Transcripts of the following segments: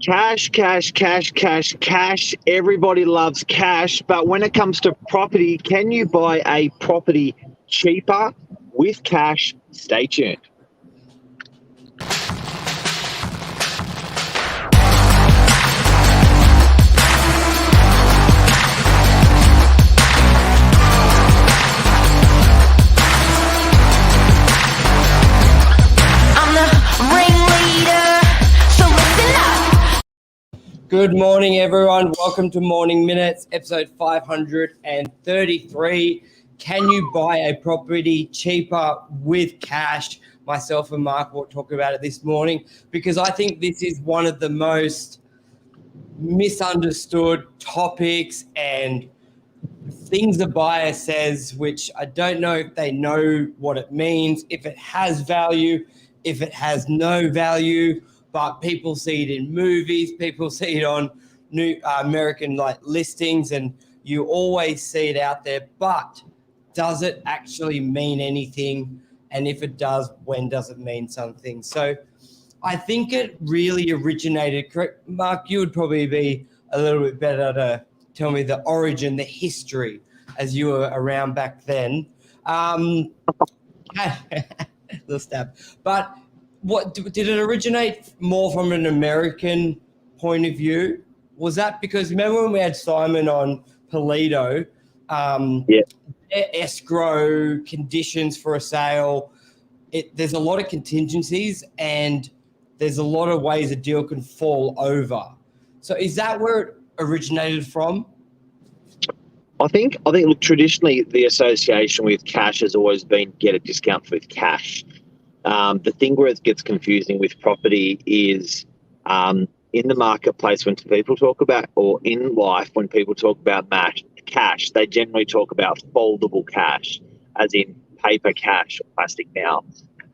Cash, cash, cash, cash, cash. Everybody loves cash. But when it comes to property, can you buy a property cheaper with cash? Stay tuned. Good morning, everyone. Welcome to Morning Minutes, episode 533. Can you buy a property cheaper with cash? Myself and Mark will talk about it this morning because I think this is one of the most misunderstood topics and things a buyer says, which I don't know if they know what it means, if it has value, if it has no value. But people see it in movies, people see it on new American listings, and you always see it out there. But does it actually mean anything? And if it does, when does it mean something? So I think it really originated, correct? Mark, you would probably be a little bit better to tell me the origin, the history, as you were around back then. Little stab. But what did it originate more from an American point of view? Was that because remember when we had Simon on Polito, escrow conditions for a sale, there's a lot of contingencies and there's a lot of ways a deal can fall over. So is that where it originated from? I think look, traditionally the association with cash has always been get a discount with cash. The thing where it gets confusing with property is in the marketplace when people talk about, or in life when people talk about cash, they generally talk about foldable cash, as in paper cash or plastic now.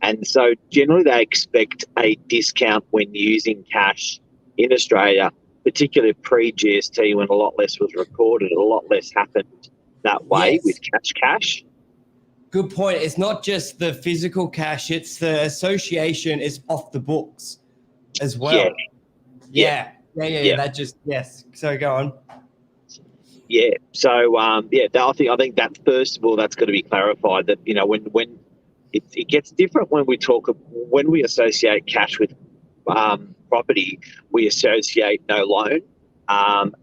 And so generally they expect a discount when using cash in Australia, particularly pre-GST when a lot less was recorded, a lot less happened that way with cash. Good point. It's not just the physical cash, it's the association is off the books as well. Yeah. That just, yes. So go on. Yeah. So, I think that first of all, that's got to be clarified that, you know, when it gets different when we associate cash with property, we associate no loan,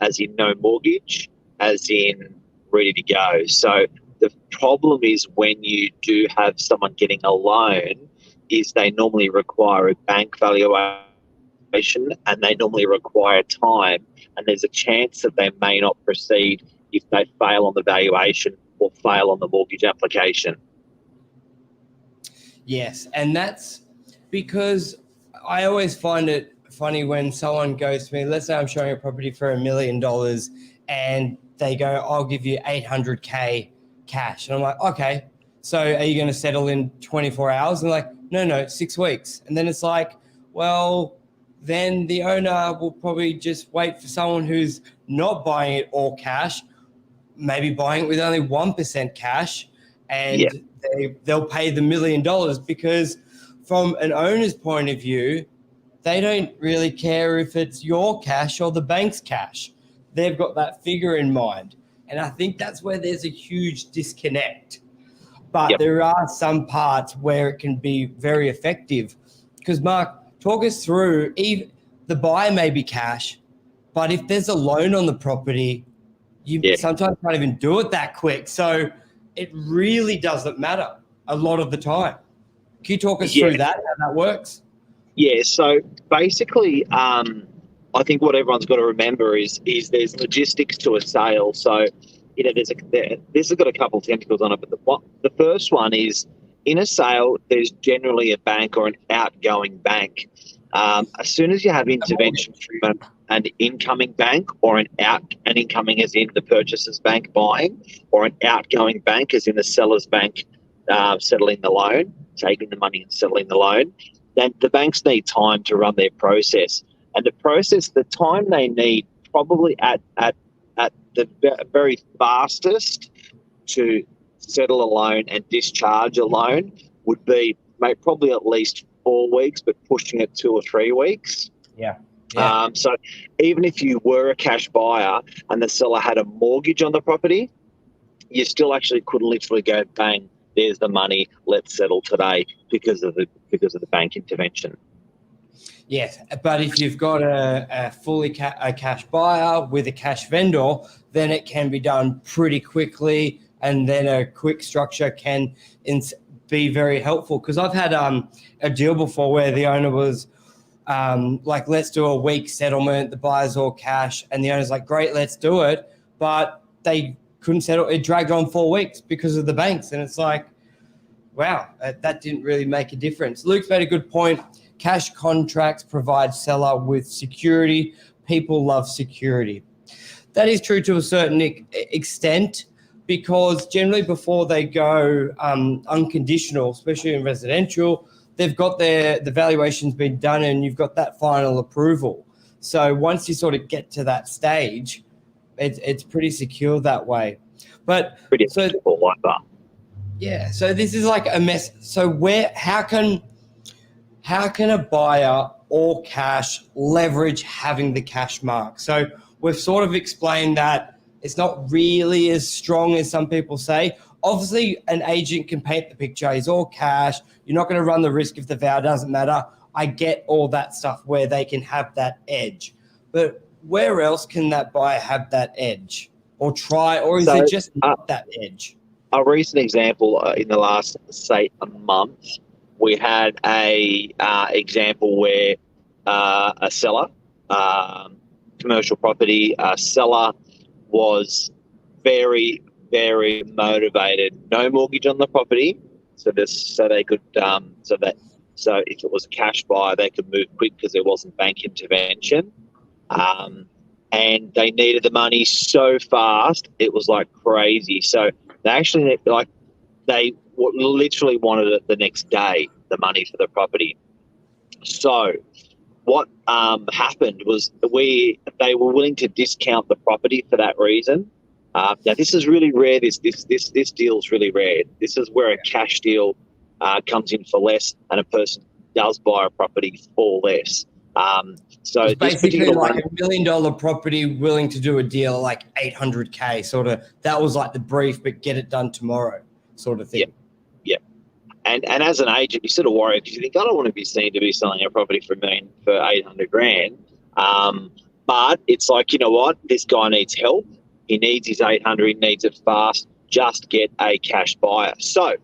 as in no mortgage, as in ready to go. So, the problem is when you do have someone getting a loan is they normally require a bank valuation and they normally require time, and there's a chance that they may not proceed if they fail on the valuation or fail on the mortgage application. Yes, and that's because I always find it funny when someone goes to me, let's say I'm showing a property for $1 million and they go, I'll give you 800K cash. And I'm like, okay, so are you going to settle in 24 hours? And like, no, 6 weeks. And then it's like, well, then the owner will probably just wait for someone who's not buying it all cash, maybe buying it with only 1% cash, and they'll pay the $1 million because from an owner's point of view, they don't really care if it's your cash or the bank's cash. They've got that figure in mind. And I think that's where there's a huge disconnect. But there are some parts where it can be very effective. Because, Mark, talk us through, even the buyer may be cash, but if there's a loan on the property, you sometimes can't even do it that quick. So it really doesn't matter a lot of the time. Can you talk us through that, how that works? Yeah, so basically, I think what everyone's got to remember is there's logistics to a sale. So, you know, this has got a couple of tentacles on it, but the first one is in a sale, there's generally a bank or an outgoing bank. As soon as you have intervention from an incoming bank or an incoming as in the purchaser's bank buying, or an outgoing bank as in the seller's bank settling the loan, taking the money and settling the loan, then the banks need time to run their process. And the time they need probably at the very fastest to settle a loan and discharge a loan would be probably at least 4 weeks, but pushing it 2 or 3 weeks. Yeah. Yeah. So even if you were a cash buyer and the seller had a mortgage on the property, you still actually could literally go, bang, there's the money, let's settle today because of the bank intervention. Yes, but if you've got a fully a cash buyer with a cash vendor, then it can be done pretty quickly, and then a quick structure can be very helpful. Because I've had a deal before where the owner was like, let's do a week settlement, the buyer's all cash, and the owner's like, great, let's do it, but they couldn't settle. It dragged on 4 weeks because of the banks, and it's like, wow, that didn't really make a difference. Luke's made a good point. Cash contracts provide seller with security. People love security. That is true to a certain extent, because generally before they go unconditional, especially in residential, they've got the valuation's been done and you've got that final approval. So once you sort of get to that stage, it's pretty secure that way. But Pretty simple like that. Yeah, so this is like a mess. So how can a buyer or cash leverage having the cash mark? So we've sort of explained that it's not really as strong as some people say. Obviously, an agent can paint the picture. He's all cash. You're not going to run the risk if the vow doesn't matter. I get all that stuff where they can have that edge. But where else can that buyer have that edge? Or is it just not that edge? A recent example in the last, say, a month, we had a example where a seller, commercial property, seller was very, very motivated. No mortgage on the property, so they could so if it was a cash buyer, they could move quick because there wasn't bank intervention, and they needed the money so fast it was like crazy. So they actually they literally wanted it the next day, the money for the property. So what happened was they were willing to discount the property for that reason. Now this is really rare. This deal's really rare. This is where a cash deal comes in for less, and a person does buy a property for less. So it's basically like $1 million property willing to do a deal like $800K sort of. That was like the brief, but get it done tomorrow sort of thing. Yeah. And as an agent, you sort of worry because you think, I don't want to be seen to be selling a property for $800,000. But it's like, you know what? This guy needs help. He needs his 800. He needs it fast. Just get a cash buyer. So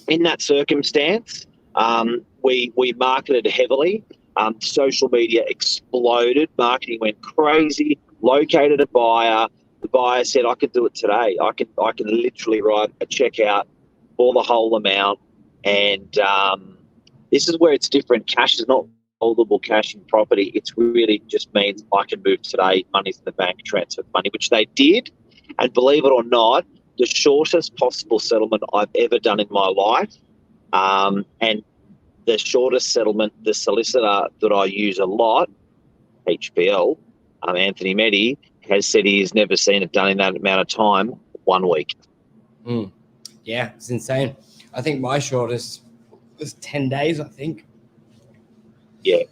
in that circumstance, we marketed heavily. Social media exploded. Marketing went crazy. Located a buyer. The buyer said, I can do it today. I can literally write a check out for the whole amount. And this is where it's different. Cash is not holdable cash in property. It's really just means I can move today, money's in the bank, transfer money, which they did. And believe it or not, the shortest possible settlement I've ever done in my life. And the shortest settlement, the solicitor that I use a lot, HBL, Anthony Meddy, has said he has never seen it done in that amount of time, 1 week. Yeah, it's insane. I think my shortest was 10 days, I think. Yeah.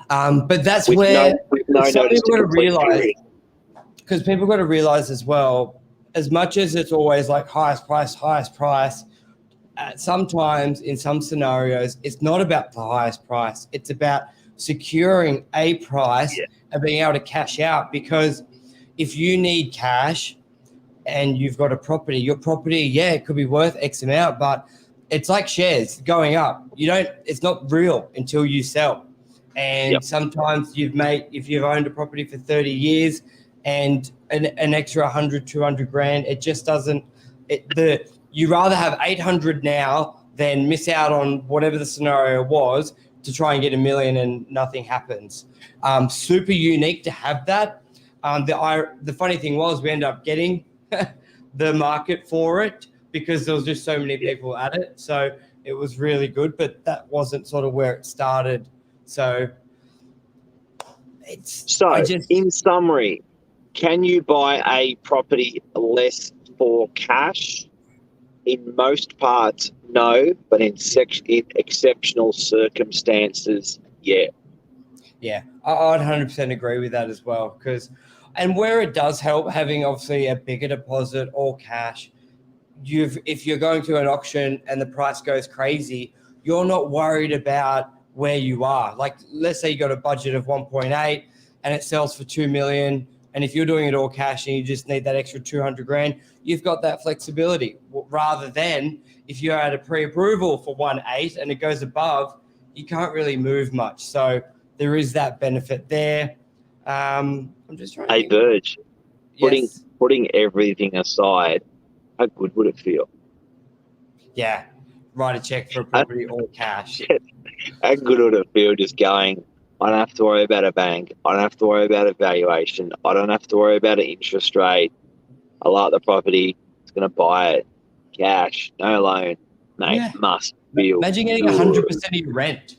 But that's where no some notice people got to realize, period. because people got to realize as well, as much as it's always like highest price, sometimes in some scenarios, it's not about the highest price. It's about securing a price and being able to cash out. Because if you need cash and you've got a property, your property, it could be worth X amount, but it's like shares going up. It's not real until you sell. And sometimes if you've owned a property for 30 years and an extra 100, 200 grand, it just doesn't, you rather have 800 now than miss out on whatever the scenario was to try and get $1 million and nothing happens. Super unique to have that. The funny thing was we ended up getting the market for it because there was just so many people at it. So it was really good, but that wasn't sort of where it started. So in summary, can you buy a property less for cash? In most parts, no, but in exceptional circumstances, yeah. Yeah, I'd 100% agree with that as well. And where it does help having obviously a bigger deposit or cash, if you're going to an auction and the price goes crazy, you're not worried about where you are. Like, let's say you got a budget of 1.8 and it sells for 2 million. And if you're doing it all cash and you just need that extra 200 grand, you've got that flexibility. Rather than if you're at a pre-approval for 1.8 and it goes above, you can't really move much. So there is that benefit there. I'm just trying to think. Burge, Yes. putting everything aside, how good would it feel? Yeah. Write a check for a property all cash. How good would it feel just going, I don't have to worry about a bank. I don't have to worry about a valuation. I don't have to worry about an interest rate. I like the property. It's going to buy it. Cash, no loan. Mate, must feel Imagine getting good. 100% of your rent.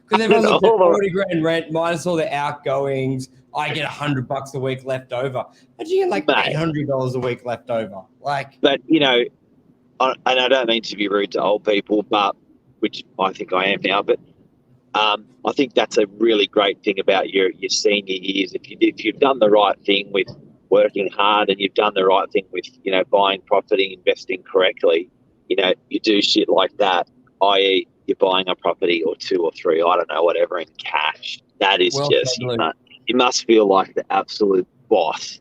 Because everyone looks at 40 grand rent minus all the outgoings. I get $100 a week left over. Imagine getting like $800 a week left over. But, you know, and I don't mean to be rude to old people, but which I think I am now, but I think that's a really great thing about your senior years. If you've done the right thing with working hard and you've done the right thing with, you know, buying property, investing correctly, you know, you do shit like that, i.e. you're buying a property or two or three, I don't know, whatever, in cash. That is you must feel like the absolute boss.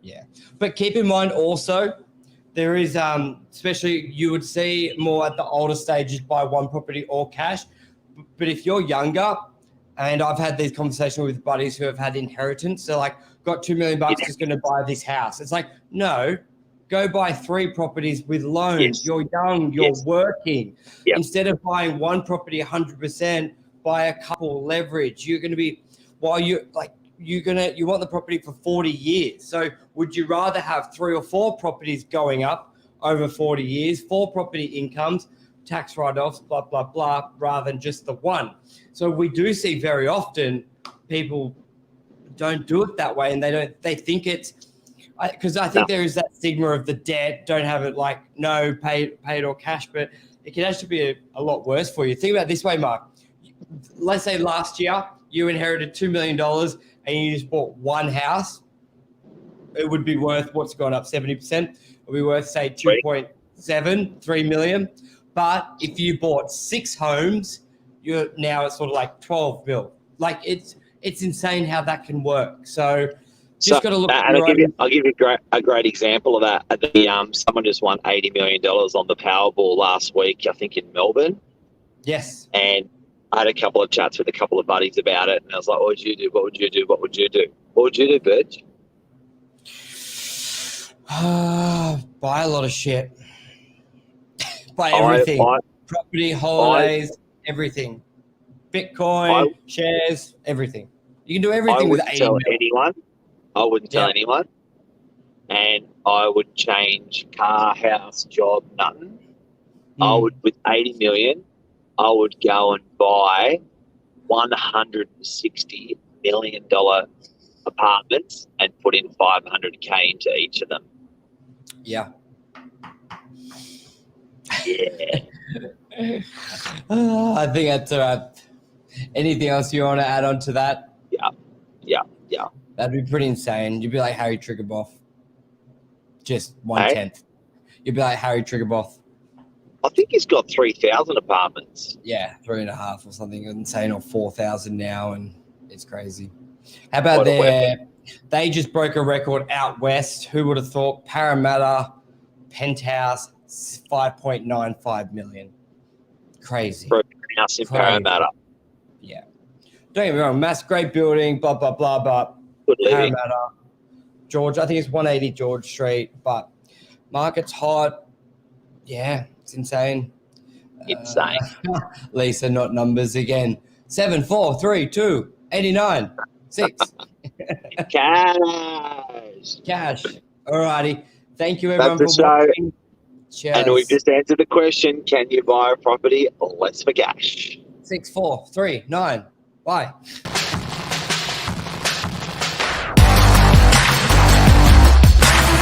Yeah. But keep in mind also, there is, especially you would see more at the older stages buy one property or cash. But if you're younger, and I've had these conversations with buddies who have had inheritance, they're like, got $2 million, just going to buy this house. It's like, no, go buy 3 properties with loans. Yes. You're young, you're working. Yep. Instead of buying one property 100%, buy a couple, leverage. You're going to be, you want the property for 40 years. So would you rather have 3 or 4 properties going up over 40 years, 4 property incomes, tax write-offs, blah, blah, blah, rather than just the one? So we do see very often people don't do it that way, and they think it's, because I think there is that stigma of the debt, don't have it like, no, pay it all cash, but it can actually be a lot worse for you. Think about it this way, Mark. Let's say last year you inherited $2 million and you just bought one house. It would be worth, what's gone up 70%? It would be worth, say, 3 million. But if you bought 6 homes, you're now it's sort of like 12 mil. Like it's insane how that can work. So just got to look. I'll give you a great example of that. Someone just won $80 million on the Powerball last week, I think in Melbourne. Yes. And I had a couple of chats with a couple of buddies about it, and I was like, "What would you do? What would you do? What would you do? What would you do, Burge?" Buy a lot of shit. Buy everything. Property, holidays, everything. Bitcoin, shares, everything. You can do everything with 80 million. I wouldn't tell anyone. And I would change car, house, job, nothing. I would, with 80 million, I would go and buy $160 million apartments and put in $500K into each of them. Yeah. Yeah. I think that's all right. Anything else you want to add on to that? Yeah. That'd be pretty insane. You'd be like Harry Triggerboff. Just 1/10. You'd be like Harry Triggerboff. I think he's got 3,000 apartments. Yeah, 3.5 or something insane, or 4,000 now, and it's crazy. How about they just broke a record out west. Who would have thought? Parramatta penthouse, 5.95 million. Crazy. For a house in Parramatta. Yeah. Don't get me wrong, great building, blah, blah, blah, but good living. Parramatta, George, I think it's 180 George Street, but market's hot. Yeah, it's insane. Insane. Lisa, not numbers again. 7, 4, 3, 2, 89, 6. Cash. All righty. Thank you, everyone, for watching. Cheers. And we've just answered the question, can you buy a property less for cash? 6, 4, 3, 9. Bye.